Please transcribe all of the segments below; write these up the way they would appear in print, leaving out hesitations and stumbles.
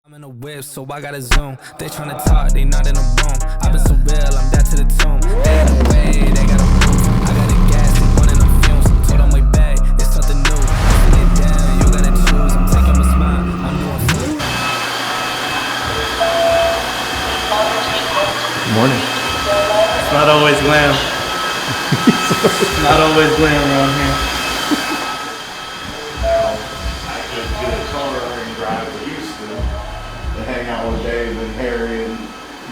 I'm in a whip, so I gotta zoom. They tryna talk, they not in a room. I've been so real, I'm dead to the tomb. They in the way, they gotta move. I got a gas, they running the fumes. Told them way back, it's something new. Sit it down, you gotta choose. I'm taking my smile, I'm doing food. Morning. It's not always glam. It's not always glam around here. I could get a car and drive to Houston and hang out with Dave and Harry and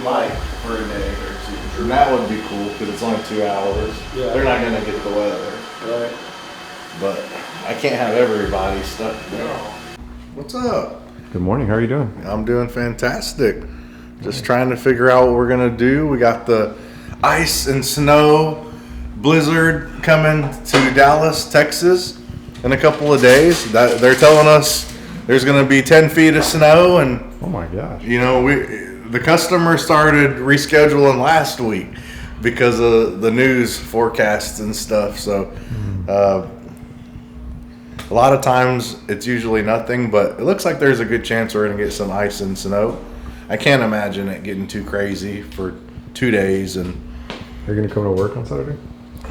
Mike for a day or two. And that would be cool because it's only 2 hours. Yeah. They're not going to get the weather. Right. But I can't have everybody stuck there. What's up? Good morning. How are you doing? I'm doing fantastic. Just trying to figure out what we're going to do. We got the ice and snow blizzard coming to Dallas, Texas in a couple of days. They're telling us there's going to be 10 feet of snow, and Oh my gosh. you know, the customer started rescheduling last week because of the news forecasts and stuff. So a lot of times it's usually nothing, but it looks like there's a good chance we're going to get some ice and snow. I can't imagine it getting too crazy for 2 days. And Are you going to come to work on Saturday?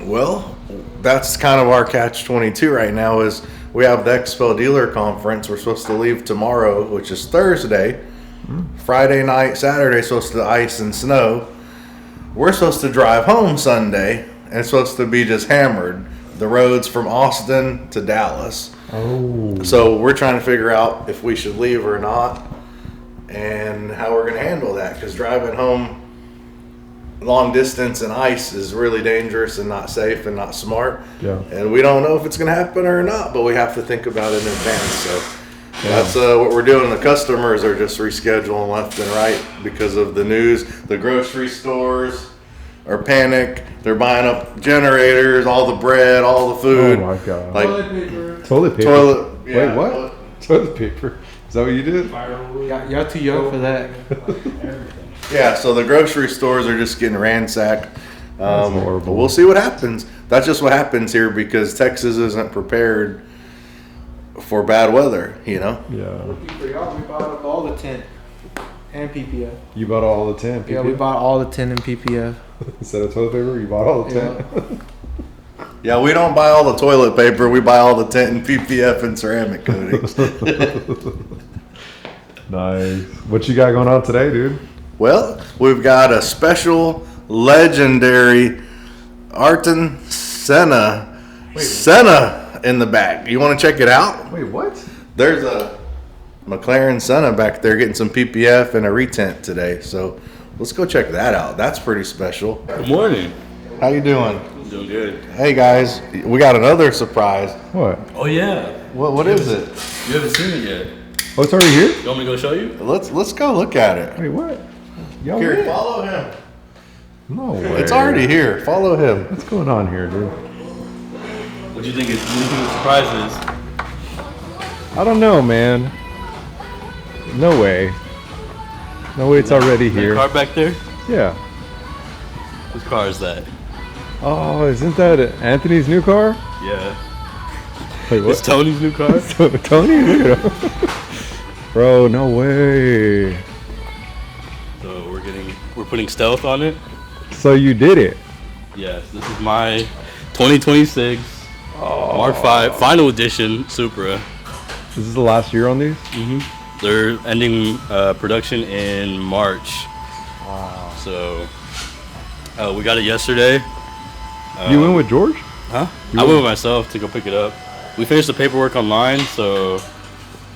well, that's kind of our catch-22 right now is we have the XPEL dealer conference. We're supposed to leave tomorrow, which is Thursday. Friday night, Saturday, supposed to ice and snow. We're supposed to drive home Sunday, and it's supposed to be just hammered. The roads from Austin to Dallas. Oh. So we're trying to figure out if we should leave or not and how we're going to handle that, because driving home long distance and ice is really dangerous and not safe and not smart. Yeah. And we don't know if it's going to happen or not, but we have to think about it in advance. So that's what we're doing. The customers are just rescheduling left and right because of the news. The grocery stores are panicked. They're buying up generators, all the bread, all the food. Oh my god. Like Toilet paper. toilet. Wait, yeah, what? Toilet paper. Is that what you did? Y'all too young for that. Yeah, so the grocery stores are just getting ransacked. That's horrible. But we'll see what happens. That's just what happens here because Texas isn't prepared for bad weather, you know? Yeah. For y'all, we bought up all the tent and PPF. You bought all the 10 Yeah, we bought all the tent and PPF. Instead of toilet paper, you bought all the 10? Yeah, we don't buy all the toilet paper. We buy all the tent and PPF and ceramic coatings. Nice. What you got going on today, dude? Well, we've got a special legendary Arton Senna in the back. You want to check it out? Wait, what? There's a McLaren Senna back there getting some PPF and a retent today. So let's go check that out. That's pretty special. Good morning. How you doing? Doing good. Hey guys, we got another surprise. What? Oh yeah. What is it? You haven't seen it yet. Oh, it's already here? You want me to go show you? Let's go look at it. Wait, what? Y'all Here, went? follow him. No way. It's already here. Follow him. What's going on here, dude? What do you think? What do you think the surprise is? I don't know, man. No way. No way it's already That here. car back there? Yeah. Whose car is that? Oh, isn't that Anthony's new car? Yeah. Wait, It's what? Tony's new car. Tony? Look at him. Bro, no way. So we're putting stealth on it. So you did it. Yes. This is my 2026 Mark V final edition Supra. This is the last year on these? They're ending production in March. Wow. So we got it yesterday. You went with George? Huh? I went with myself to go pick it up. We finished the paperwork online, so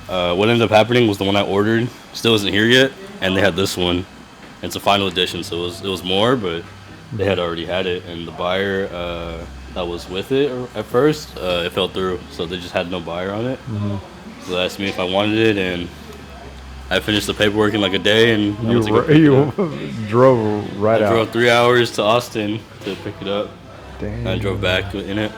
what ended up happening was the one I ordered still isn't here yet, and they had this one. It's a final edition, so it was more, but they had already had it, and the buyer that was with it at first, it fell through, so they just had no buyer on it. So they asked me if I wanted it, and I finished the paperwork in like a day, and I went to go pick it up. Drove right I out. drove 3 hours to Austin to pick it up. Damn. And I drove back in it.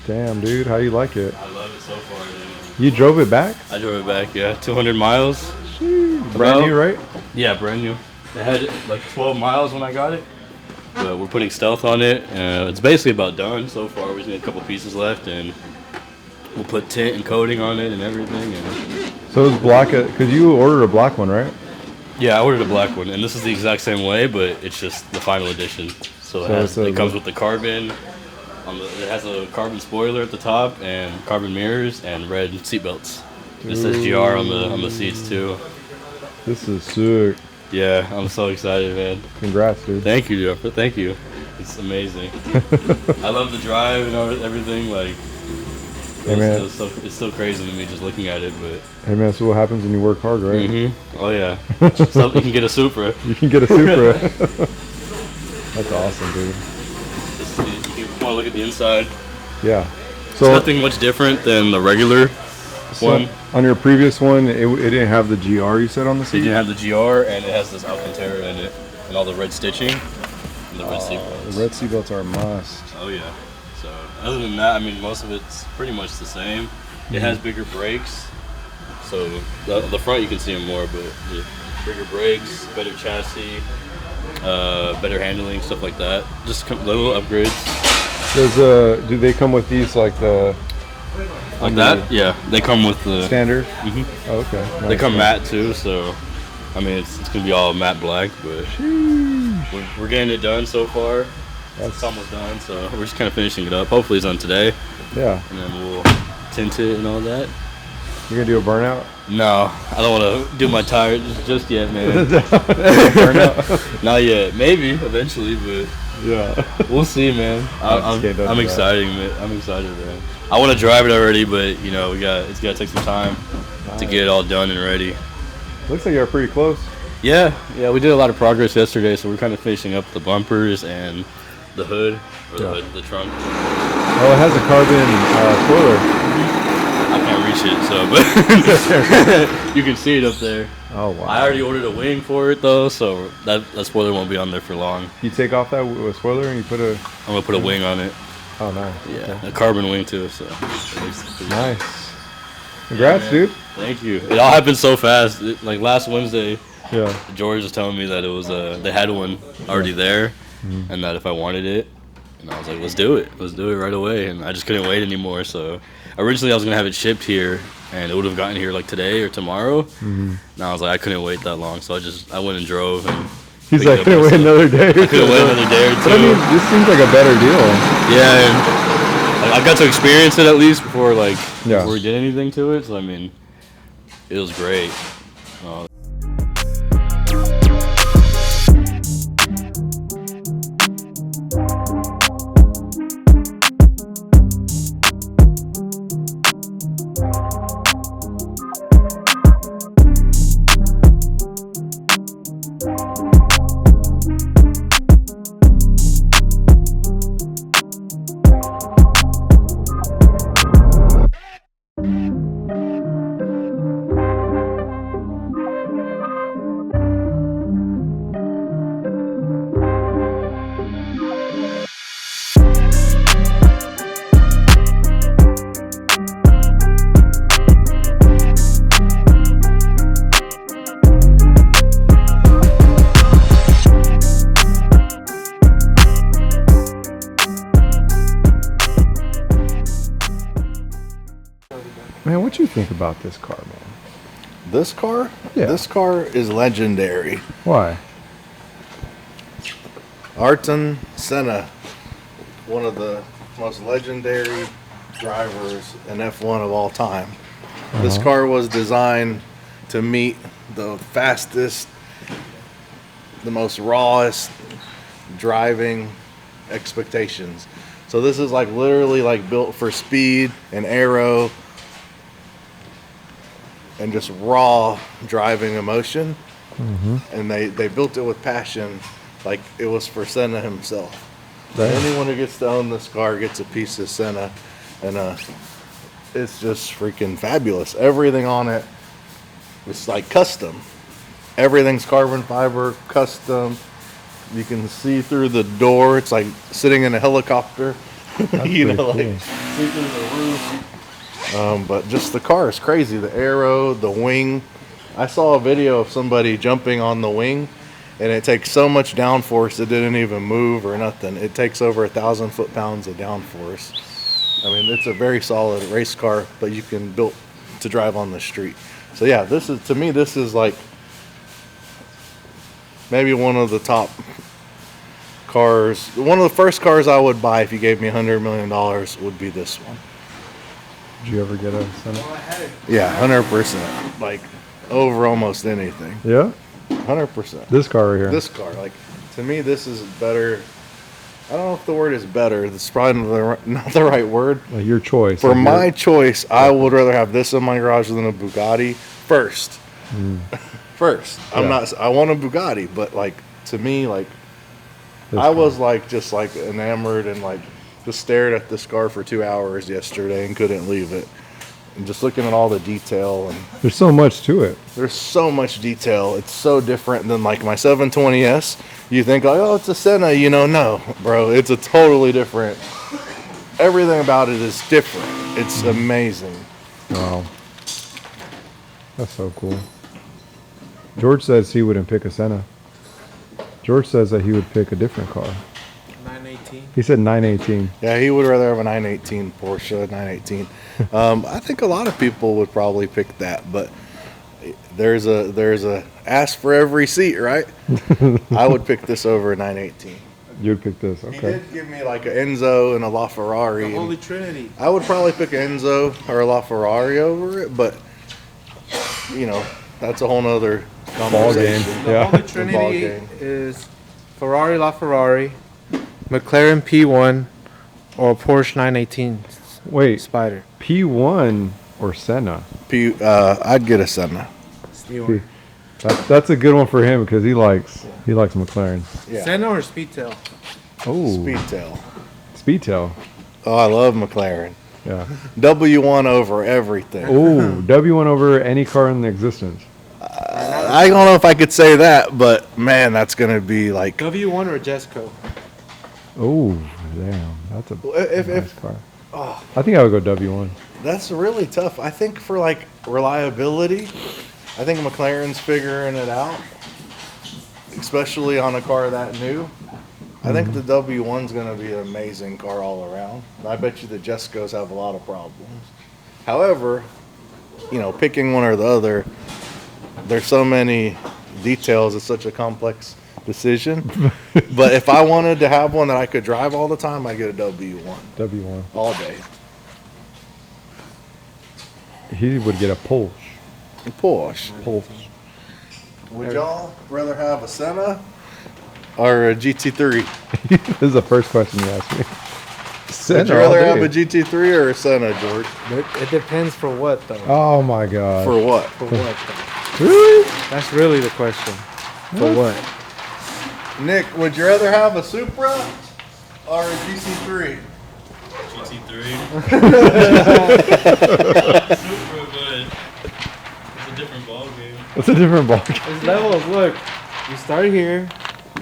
Damn, dude. How you like it? I love it so far, dude. You drove it back? I drove it back, yeah, 200 miles. Brand new, right? Yeah, brand new. It had like 12 miles when I got it, but we're putting stealth on it. It's basically about done so far. We just need a couple pieces left, and we'll put tint and coating on it and everything. And So it's black, because you ordered a black one, right? yeah, I ordered a black one, and this is the exact same way, but it's just the final edition. So it comes with the carbon. It has a carbon spoiler at the top and carbon mirrors and red seat belts. It says GR on the seats too. This is sick. Yeah, I'm so excited, man. Congrats, dude. Thank you, Jeffrey. Thank you. It's amazing. I love the drive and everything. Like, it's still crazy to me just looking at it. But hey, man, that's what happens when you work hard, right? Mm-hmm. Oh yeah. So you can get a Supra. You can get a Supra. That's awesome, dude. You want to look at the inside? Yeah. It's So nothing much different than the regular one. On your previous one, it didn't have the GR you said on the It seat? didn't have the GR, and it has this Alcantara in it, and all the red stitching, and the red seatbelts. The red seatbelts are a must. Oh yeah. So other than that, I mean, most of it's pretty much the same. It has bigger brakes, so the front you can see them more, but the bigger brakes, better chassis, better handling, stuff like that. Just little upgrades. Do they come with these like the Like that? Yeah, they come with the standard? Mhm. Oh, okay. They Nice, come nice. matte too, so I mean it's gonna be all matte black, but we're getting it done so far. It's almost done, so we're just kind of finishing it up. Hopefully it's done today, Yeah. and then we'll tint it and all that. You're gonna do a burnout? No, I don't want to do my tires just yet, man. Not yet. Maybe eventually, but Yeah. we'll see, man. I'm Don't excited, man. I'm excited, man. I want to drive it already, but you know it's gotta take some time to get it all done and ready. Looks like you're pretty close. Yeah, we did a lot of progress yesterday, so we're kind of finishing up the bumpers and the hood, or the trunk. Oh, it has a carbon spoiler. I can't reach it, but you can see it up there. Oh, wow. I already ordered a wing for it though, so that spoiler won't be on there for long. You take off that spoiler and you put a... I'm gonna put a wing on it. Oh, nice. Yeah, a carbon wing too. So Nice. Congrats, dude. Thank you. It all happened so fast. Like last Wednesday, Yeah. George was telling me that it was they had one already there, and that if I wanted it, and I was like, let's do it right away. And I just couldn't wait anymore. So originally I was gonna have it shipped here, and it would have gotten here like today or tomorrow. And I was like, I couldn't wait that long, so I went and drove and. He's like, couldn't wait another day. I couldn't wait another day or two. But I mean, this seems like a better deal. Yeah, and I got to experience it at least before Yeah. before we did anything to it. So I mean, it was great. Man, what you think about this car, man? This car? Yeah. This car is legendary. Why? McLaren Senna, one of the most legendary drivers in F1 of all time. This car was designed to meet the fastest, the most rawest driving expectations. So this is like literally like built for speed and aero and just raw driving emotion. And they built it with passion, like it was for Senna himself. Right. Anyone who gets to own this car gets a piece of Senna, and it's just freaking fabulous. Everything on it is like custom. Everything's carbon fiber, custom. You can see through the door. It's like sitting in a helicopter. You know, like see through the roof. But just the car is crazy. The aero, the wing. I saw a video of somebody jumping on the wing, and it takes so much downforce it didn't even move or nothing. It takes over 1,000 foot-pounds of downforce. I mean, it's a very solid race car, but you can build to drive on the street. So yeah, this is, to me, this is like maybe one of the top cars. One of the first cars I would buy if you gave me $100 million would be this one. Did you ever get a Senna? Yeah, 100%. Like over almost anything. Yeah? 100%. This car right here. This car, like, to me, this is better. I don't know if the word is better. That's probably not the right word. Like your choice. For like my choice, I would rather have this in my garage than a Bugatti first. First. I want a Bugatti, but like, to me, like, this I car. was like, just like enamored and like, just stared at this car for 2 hours yesterday and couldn't leave it. And just looking at all the detail, and There's so much to it. there's so much detail. It's so different than like my 720S. You think, like, oh, it's a Senna, you know? No, bro, it's a totally different. Everything about it is different. It's amazing. Wow. That's so cool. George says he wouldn't pick a Senna. George says that he would pick a different car. 918. He said 918. Yeah, he would rather have a 918 Porsche 918. I think a lot of people would probably pick that, but there's a ask for every seat, right? I would pick this over a 918. You'd pick this. He Okay. did give me like an Enzo and a LaFerrari. The and Holy Trinity. I would probably pick an Enzo or a LaFerrari over it, but you know, that's a whole nother Ball game. conversation. The Yeah. Holy Ball Trinity game. is Ferrari LaFerrari, McLaren P1, or Porsche 918 Wait, Spider. P1 or Senna? I'd get a Senna. Senna That's a good one for him because he likes McLaren. Yeah. or Speedtail? Oh, Speedtail. Speedtail. Oh, I love McLaren. Yeah. W1 over everything. Oh, W1 over any car in existence. I don't know if I could say that, but man, that's gonna be like W1 or Jesco? Oh, damn. That's a if nice car. I think I would go W1. that's really tough. I think for like reliability, I think McLaren's figuring it out, especially on a car that new. I think the W1's gonna be an amazing car all around. I bet you the Jescos have a lot of problems. However, you know, picking one or the other, there's so many details. It's such a complex decision. But if I wanted to have one that I could drive all the time, I'd get a W1 W1. all day. He would get a Porsche. Porsche. Porsche. Would y'all rather have a Senna or a GT3? This is the first question you asked me. Would you rather have a GT3 or a Senna, George? It depends for what, though. Oh my god. For what? For what, though? Really? That's really the question. For what? Nick, would you rather have a Supra or a GT3? GT3. Super good. It's a different ball game. It's a different ball game. There's levels. Look, you start here,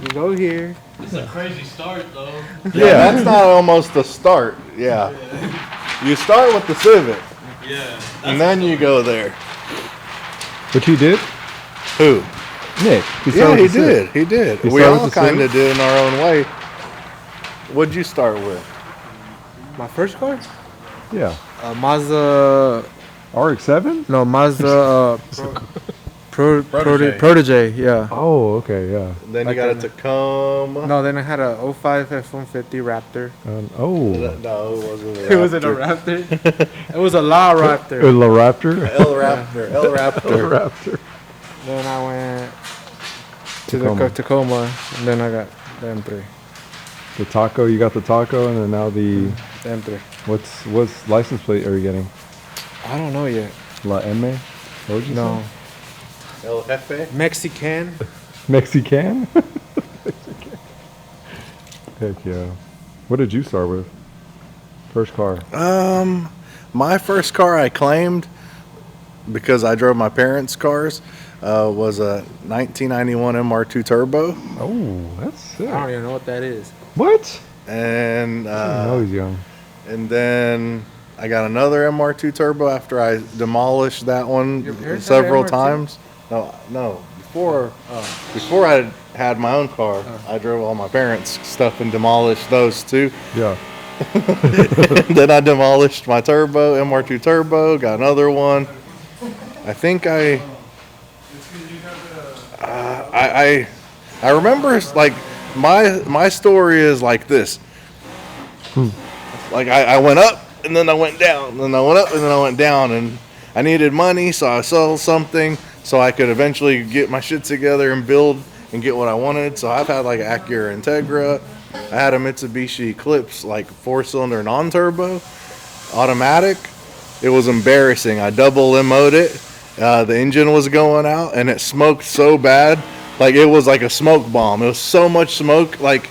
you go here. It's a crazy start though. Yeah, that's not almost the start. Yeah. You start with the Civic, Yeah. and then you go there. But you did? Who? Nick. Yeah, he did. He did. He We started all with the kind of Civic? did in our own way. What'd you start with? My first car? Yeah. Mazda. RX-7? No, Mazda. Protege. Protege. Yeah. Oh, okay, yeah. Then Like you got a a- Tacoma. No, then I had a 05 F-150 Raptor. Oh. No, it wasn't. It wasn't a Raptor. It was a La Raptor. La Raptor? El Raptor. El Raptor. Raptor. Then I went to Tacoma. the Tacoma, and then I got the M3. The Taco, you got the Taco, and then now the, The M3. what's license plate are you getting? I don't know yet. La M? What would you No. El Jefe. Mexican. say? Mexican? Mexican. Heck yeah. What did you start with? First car. My first car I claimed because I drove my parents' cars was a 1991 MR2 Turbo, Oh, that's sick. I don't even know what that is. What? and I know he's young. and then I got another MR2 Turbo after I demolished that one Your parents had several MR2? times. No, before I had my own car, I drove all my parents' stuff and demolished those too. Yeah. Then I demolished my turbo, MR2 turbo, got another one. I think I remember, like, my story is like this. Like, I went up and then I went down, and then I went up and then I went down, and I needed money, so I sold something so I could eventually get my shit together and build and get what I wanted. So I've had like an Acura Integra. I had a Mitsubishi Eclipse, like 4-cylinder non-turbo, automatic. It was embarrassing. I double limoed it. The engine was going out and it smoked so bad. Like, it was like a smoke bomb. It was so much smoke, like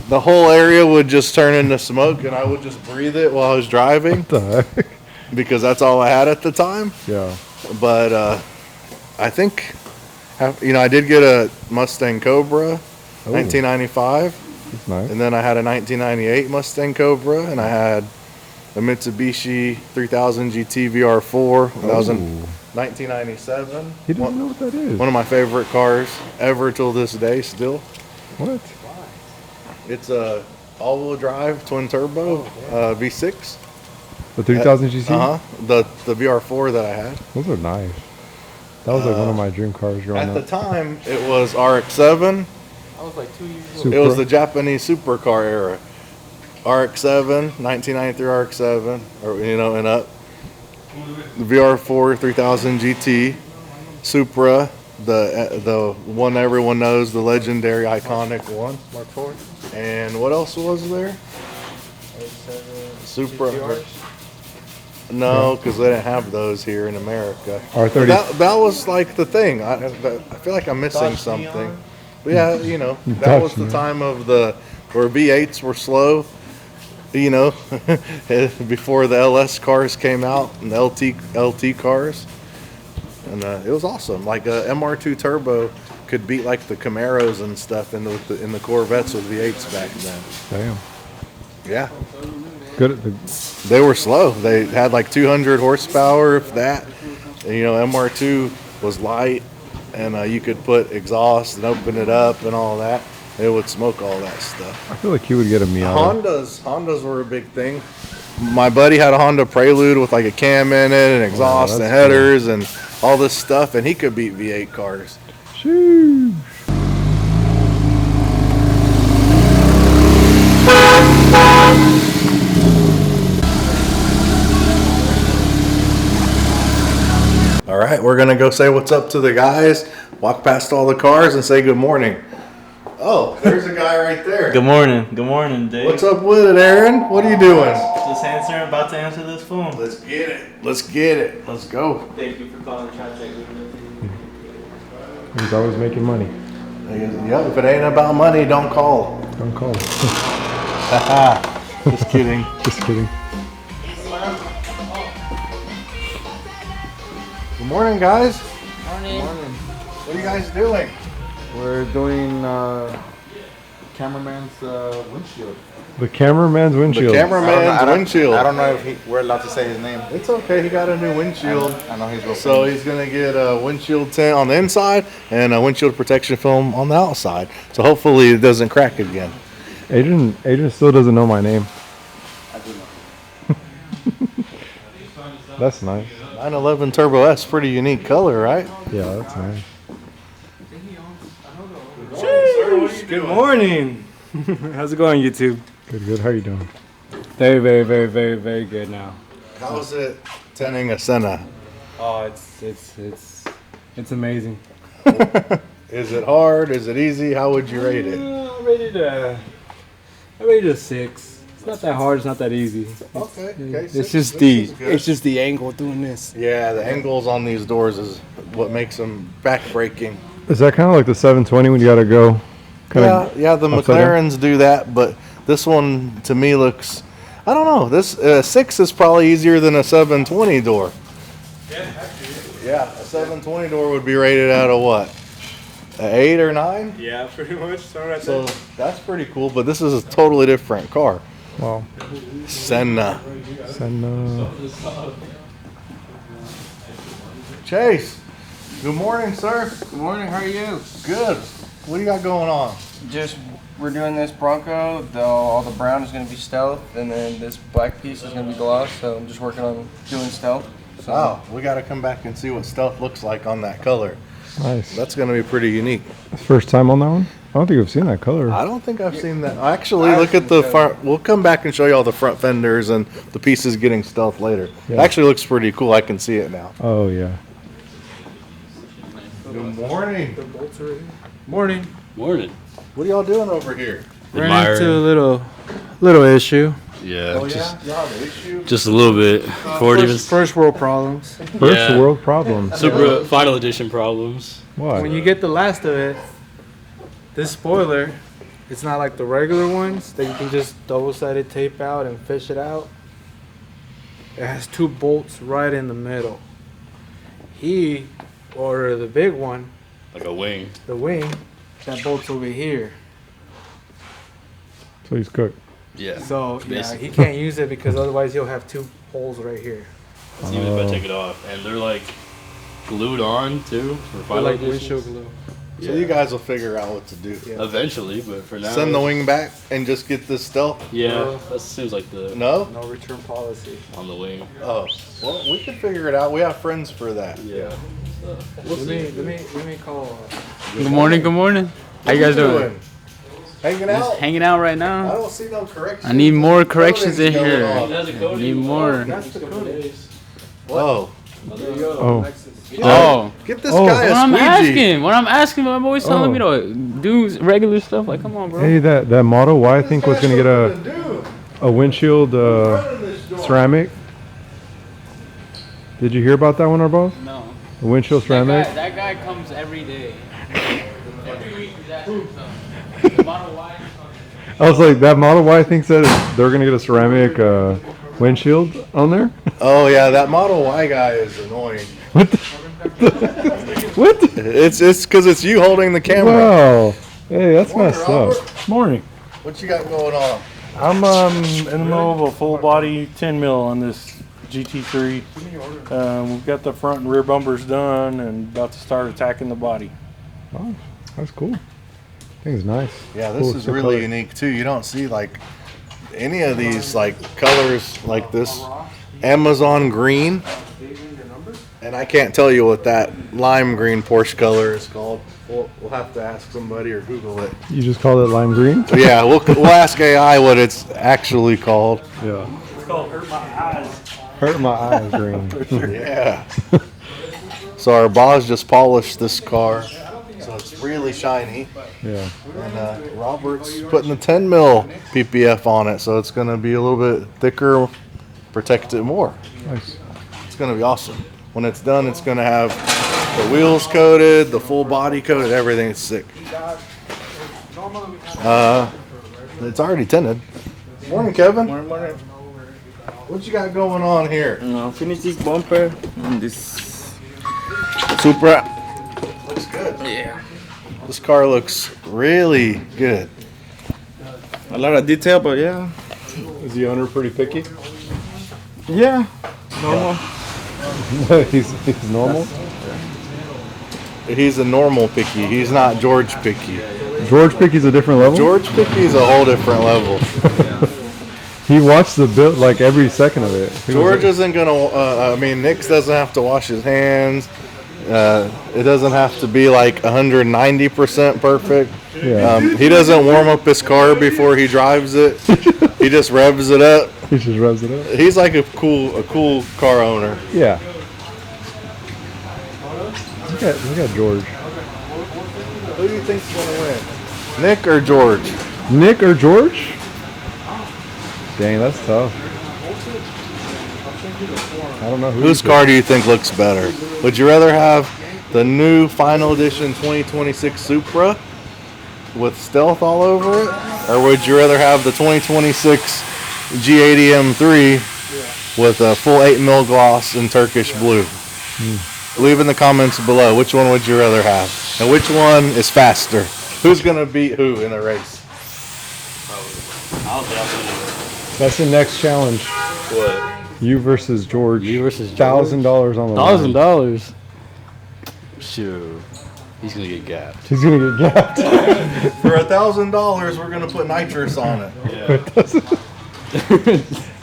the whole area would just turn into smoke, and I would just breathe it while I was driving. What the heck? Because that's all I had at the time. Yeah. But I think, I did get a Mustang Cobra, 1995. That's nice. And then I had a 1998 Mustang Cobra, and I had a Mitsubishi 3000 GT VR4. That was in 1997. He doesn't know what that is. One of my favorite cars ever till this day still. What? It's a all-wheel drive twin turbo V6. The 3000 GC? The VR4 that I had. Those are nice. That was like one of my dream cars growing At the up. time, it was RX-7. I was like 2 years old. Supra. It was the Japanese supercar era. RX-7, 1993 RX-7, and up. The VR4 3000 GT, Supra, the one everyone knows, the legendary, iconic one. Mark 4. And what else was there? Supra. No, because they didn't have those here in America. R30. That was like the thing. I feel like I'm missing something. But yeah, that was the time of where V8s were slow. Before the LS cars came out and the LT cars, and it was awesome. Like a MR2 turbo could beat like the Camaros and stuff in the Corvettes with V8s back then. Damn. Yeah. Good at the. They were slow. They had like 200 horsepower, if that. And, MR2 was light, and you could put exhaust and open it up and all that. It would smoke all that stuff. I feel like he would get a Miata. Hondas were a big thing. My buddy had a Honda Prelude with like a cam in it and exhaust and headers and all this stuff, and he could beat V8 cars. Sheesh. All right, we're gonna go say what's up to the guys, walk past all the cars, and say good morning. Oh, there's a guy right there. Good morning. Good morning, Dave. What's up with it, Aaron? What are you doing? Just answering, about to answer this phone. Let's get it. Let's get it. Let's go. Thank you for calling Tritek. He's always making money. Yeah, if it ain't about money, don't call. Don't call. Just kidding. Just kidding. Good morning, guys. Morning. What are you guys doing? We're doing cameraman's windshield. The cameraman's windshield. Cameraman's windshield. I don't know if we're allowed to say his name. It's okay. He got a new windshield. I know he's real So famous. he's gonna get a windshield tint on the inside and a windshield protection film on the outside. So hopefully it doesn't crack again. Adrian still doesn't know my name. I do know. That's nice. 911 Turbo S, pretty unique color, right? Yeah, that's nice. Good morning. How's it going, YouTube? Good, good. How you doing? Very, very, very, very, very good now. How's it tinting a Senna? Oh, it's amazing. Is it hard? Is it easy? How would you rate it? I rated a 6. It's not that hard. It's not that easy. Okay. It's just the angle doing this. Yeah, the angles on these doors is what makes them back-breaking. Is that kind of like the 720 when you gotta go? Yeah, the upside down? McLarens do that, but this one to me looks, I don't know, this 6 is probably easier than a 720 door. Yeah, a 720 door would be rated out of what? An 8 or 9? Yeah, pretty much. So that's pretty cool, but this is a totally different car. Wow. Senna. Senna. Chase, good morning, sir. Good morning, how are you? Good. What do you got going on? just we're doing this Bronco. All the brown is going to be stealth, and then this black piece is going to be gloss. So I'm just working on doing stealth. So. Oh, we got to come back and see what stealth looks like on that color. Nice. That's going to be pretty unique. First time on that one? I don't think I've seen that color. I don't think I've seen that. Actually, look at the front. We'll come back and show you all the front fenders and the pieces getting stealth later. It Yeah. actually looks pretty cool. I can see it now. Oh, yeah. Good morning. Morning. Morning. What are y'all doing over here? Ran into a little issue. Yeah. Y'all have an issue? Just a little bit. First world problems. First world problem. Supra final edition problems. Why? When you get the last of it, this spoiler, it's not like the regular ones that you can just double-sided tape out and fish it out. It has 2 bolts right in the middle. He ordered the big one, Like a wing. the wing, that bolts over here. So he's cooked. Yeah. So yeah, Basically. he can't use it because otherwise he'll have 2 holes right here. It's even if I take it off. And they're like glued on too. For They're final like editions. windshield glue. So you guys will figure out what to do. Yeah. Eventually, but for now. Send the wing back and just get this stealth? Yeah, that seems like the No? No return policy. on the wing. Oh, well, we can figure it out. We have friends for that. Yeah. Let me call. Good morning, good morning. How you guys doing? Hanging out? Just hanging out right I now. don't see no corrections. I need more corrections in Coding's here. going on. I need more. Whoa. Oh. Oh, Get this Oh. guy a what I'm squeegee. asking, I'm always telling me to do regular stuff. Like, come on, bro. Hey, that Model Y I think was going to get a windshield ceramic. Did you hear about that one, our boss? No. A windshield ceramic? That guy comes every day. Every week he's asking something. The Model Y. I was like, that Model Y thinks that they're going to get a ceramic windshield on there? Oh, yeah, that Model Y guy is annoying. What? What? It's because it's you holding the camera. Wow. Hey, that's Morning, messed Robert. up. Morning. What you got going on? I'm in the middle of a full body 10 mil on this GT3. We've got the front and rear bumpers done and about to start attacking the body. Oh, that's cool. Thing's nice. Yeah, this Cool, is sick really color. unique too. You don't see like any of these like colors like this Amazon green. And I can't tell you what that lime green Porsche color is called. We'll have to ask somebody or Google it. You just call it lime green? Yeah, we'll ask AI what it's actually called. Yeah. It's called Hurt My Eyes. Hurt my eyes green. Yeah. So our boss just polished this car, so it's really shiny. Yeah. And Robert's putting the 10 mil PPF on it, so it's going to be a little bit thicker, protect it more. Nice. It's going to be awesome. When it's done, it's going to have the wheels coated, the full body coated, everything is sick. It's already tinted. Morning, Kevin. Morning. What you got going on here? Finish this bumper and this Supra. Looks good. Yeah. This car looks really good. A lot of detail, but yeah. Is the owner pretty picky? Yeah. Normal. he's normal? He's a normal picky. He's not George picky. George Picky's a different level? George picky is a whole different level. He watched the build like every second of it. He George was isn't gonna. Nick doesn't have to wash his hands. It doesn't have to be like 190% perfect. Yeah. He doesn't warm up his car before he drives it. He just revs it up. He just revs it up. He's like a cool car owner. Yeah. Look at George. Who do you think's gonna win? Nick or George? Nick or George? Dang, that's tough. I don't know Whose car do you think looks better? Would you rather have the new final edition 2026 Supra with stealth all over it, or would you rather have the 2026 G80 M3 with a full 8 mil gloss in Turkish blue? Leave in the comments below which one would you rather have, and which one is faster. Who's gonna beat who in a race? That's the next challenge. What? You versus George. You versus George? $1,000 on the line. $1,000. Shoot. He's gonna get gapped. He's gonna get gapped. For $1,000, we're gonna put nitrous on it.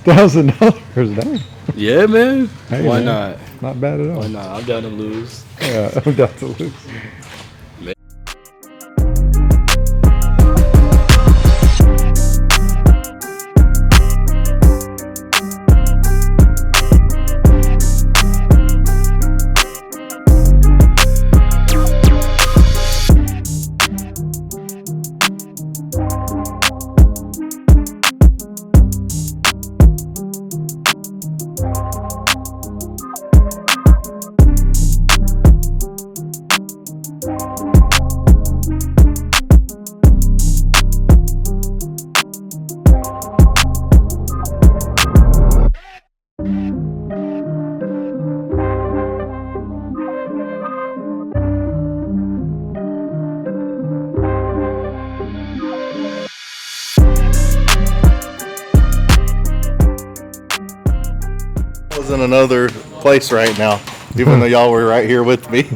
$1,000, dang. Yeah, man. Hey, Why man. not? Not bad at all. Why not? I'm down to lose. Yeah, I'm down to lose. In another place right now, even though y'all were right here with me.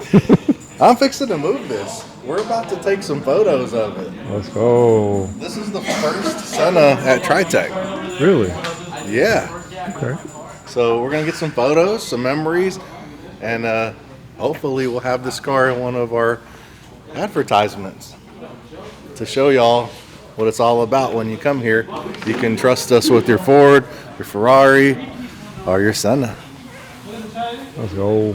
I'm fixing to move this. We're about to take some photos of it. Let's go. This is the first Senna at Tritek. Really? Yeah. Okay. So we're gonna get some photos, some memories, and hopefully we'll have this car in one of our advertisements to show y'all what it's all about when you come here. You can trust us with your Ford, your Ferrari, or your Senna. Let's go.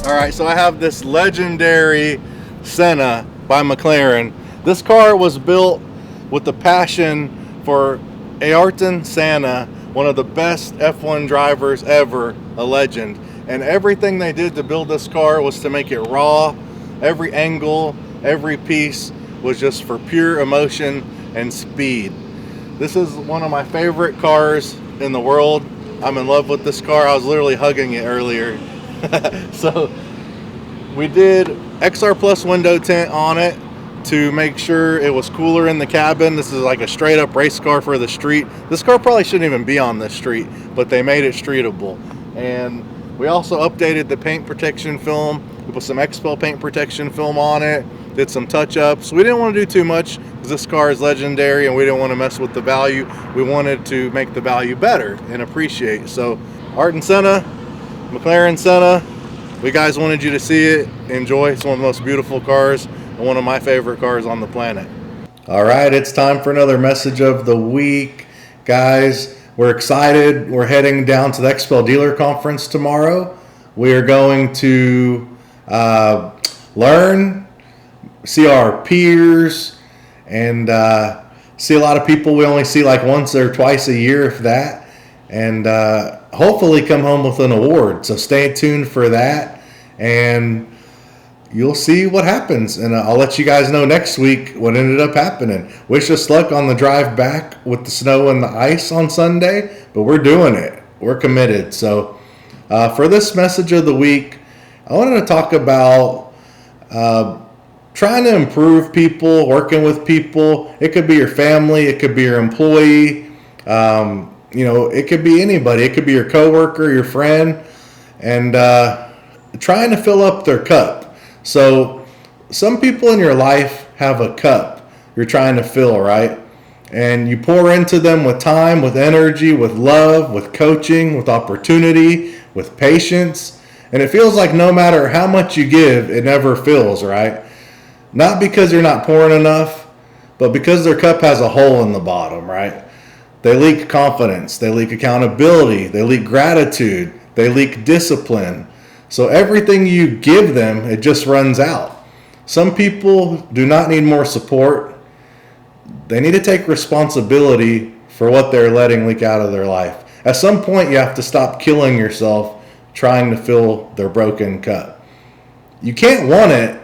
Alright, so I have this legendary Senna by McLaren. This car was built with the passion for Ayrton Senna, one of the best F1 drivers ever, a legend. And everything they did to build this car was to make it raw. Every angle, every piece was just for pure emotion and speed. This is one of my favorite cars in the world. I'm in love with this car. I was literally hugging it earlier. So we did XR Plus window tint on it to make sure it was cooler in the cabin. This is like a straight up race car for the street. This car probably shouldn't even be on the street, but they made it streetable. And we also updated the paint protection film. We put some XPEL paint protection film on it, did some touch-ups. We didn't want to do too much because this car is legendary and we didn't want to mess with the value. We wanted to make the value better and appreciate. So Ayrton Senna, McLaren Senna, we guys wanted you to see it, enjoy. It's one of the most beautiful cars and one of my favorite cars on the planet. All right, it's time for another message of the week. Guys, we're excited. We're heading down to the XPEL dealer conference tomorrow. We are going to learn, see our peers, and see a lot of people we only see like once or twice a year, if that. And hopefully come home with an award. So stay tuned for that, and you'll see what happens. And I'll let you guys know next week what ended up happening. Wish us luck on the drive back with the snow and the ice on Sunday, but we're doing it. We're committed. So for this message of the week, I wanted to talk about trying to improve people, working with people. It could be your family. It could be your employee. You know, it could be anybody. It could be your coworker, your friend, and trying to fill up their cup. So some people in your life have a cup you're trying to fill, right? And you pour into them with time, with energy, with love, with coaching, with opportunity, with patience. And it feels like no matter how much you give, it never fills, right? Not because you're not pouring enough, but because their cup has a hole in the bottom, right? They leak confidence, they leak accountability, they leak gratitude, they leak discipline. So everything you give them, it just runs out. Some people do not need more support. They need to take responsibility for what they're letting leak out of their life. At some point, you have to stop killing yourself trying to fill their broken cup. You can't want it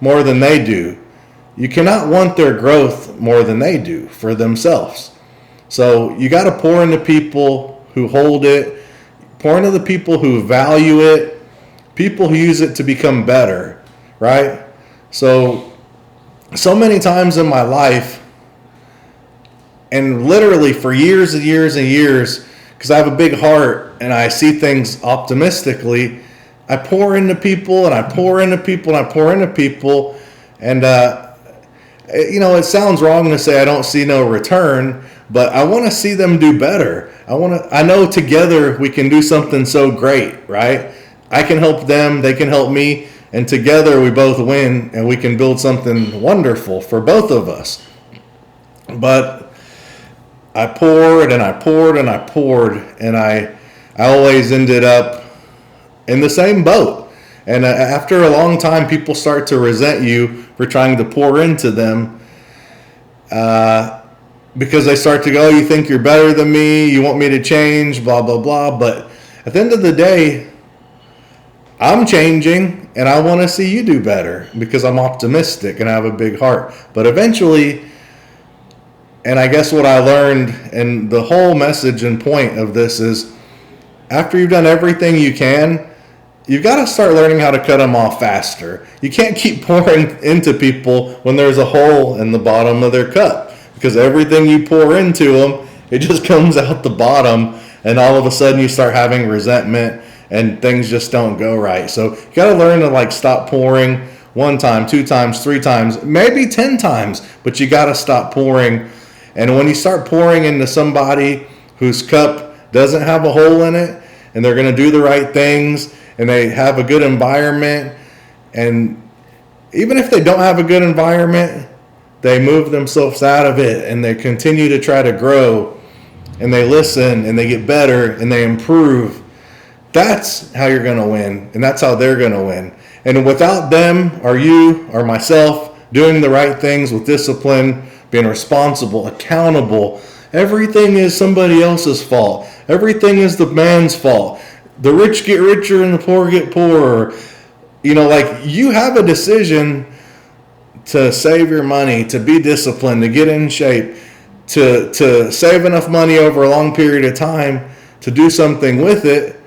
more than they do. You cannot want their growth more than they do for themselves. So you got to pour into people who hold it, pour into the people who value it, people who use it to become better, right? So many times in my life, and literally for years and years and years, because I have a big heart and I see things optimistically, I pour into people and I pour into people and I pour into people. And, it sounds wrong to say I don't see no return, but I want to see them do better. I know together we can do something so great, right? I can help them, they can help me, and together we both win and we can build something wonderful for both of us. But I poured and I poured and I poured, and I always ended up in the same boat. And after a long time, people start to resent you for trying to pour into them because they start to go, you think you're better than me, you want me to change, blah, blah, blah. But at the end of the day, I'm changing and I want to see you do better because I'm optimistic and I have a big heart. But eventually, and I guess what I learned, and the whole message and point of this is, after you've done everything you can, you've got to start learning how to cut them off faster. You can't keep pouring into people when there's a hole in the bottom of their cup, because everything you pour into them, it just comes out the bottom, and all of a sudden you start having resentment and things just don't go right. So you got to learn to stop pouring 1 time, 2 times, 3 times, maybe 10 times, but you got to stop pouring. And when you start pouring into somebody whose cup doesn't have a hole in it, and they're going to do the right things, and they have a good environment, and even if they don't have a good environment, they move themselves out of it, and they continue to try to grow, and they listen, and they get better, and they improve. That's how you're going to win, and that's how they're going to win. And without them, or you, or myself, doing the right things with discipline, being responsible, accountable, everything is somebody else's fault. Everything is the man's fault. The rich get richer and the poor get poorer. You have a decision to save your money, to be disciplined, to get in shape, to save enough money over a long period of time to do something with it,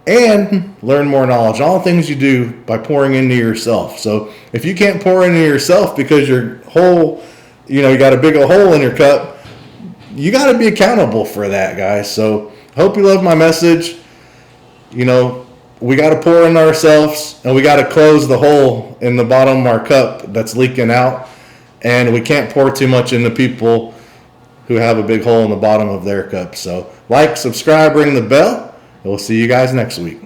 and learn more knowledge. All the things you do by pouring into yourself. So if you can't pour into yourself because your whole, you got a big hole in your cup, you got to be accountable for that, guys. So I hope you love my message. We got to pour in ourselves, and we got to close the hole in the bottom of our cup that's leaking out. And we can't pour too much into people who have a big hole in the bottom of their cup. So subscribe, ring the bell. We'll see you guys next week.